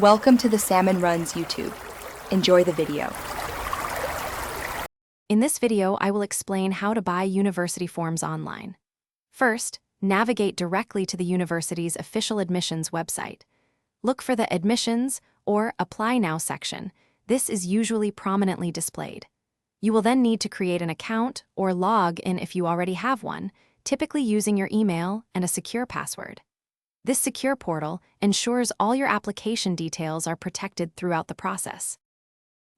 Welcome to the Salmon Runs YouTube. Enjoy the video. In this video, I will explain how to buy university forms online. First, navigate directly to the university's official admissions website. Look for the Admissions or Apply Now section. This is usually prominently displayed. You will then need to create an account or log in if you already have one, typically using your email and a secure password. This secure portal ensures all your application details are protected throughout the process.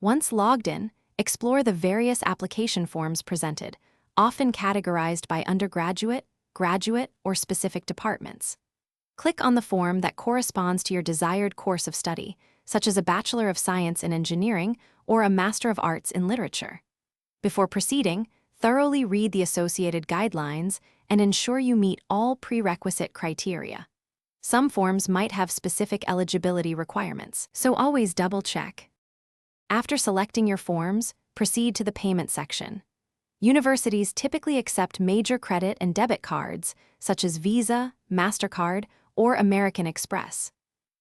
Once logged in, explore the various application forms presented, often categorized by undergraduate, graduate, or specific departments. Click on the form that corresponds to your desired course of study, such as a Bachelor of Science in Engineering or a Master of Arts in Literature. Before proceeding, thoroughly read the associated guidelines and ensure you meet all prerequisite criteria. Some forms might have specific eligibility requirements, so always double-check. After selecting your forms, proceed to the payment section. Universities typically accept major credit and debit cards, such as Visa, MasterCard, or American Express.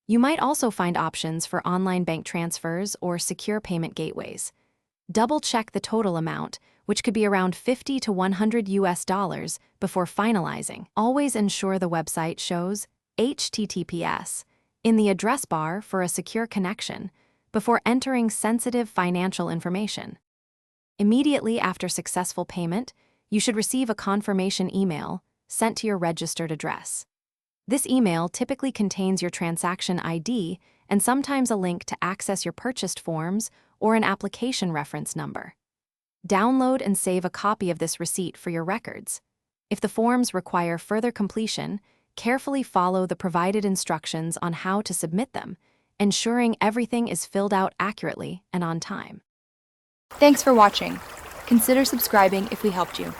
You might also find options for online bank transfers or secure payment gateways. Double-check the total amount, which could be around $50 to $100 before finalizing. Always ensure the website shows HTTPS in the address bar for a secure connection before entering sensitive financial information. Immediately after successful payment, you should receive a confirmation email sent to your registered address. This email typically contains your transaction ID and sometimes a link to access your purchased forms or an application reference number. Download and save a copy of this receipt for your records. If the forms require further completion, carefully follow the provided instructions on how to submit them, ensuring everything is filled out accurately and on time. Thanks for watching. Consider subscribing if we helped you.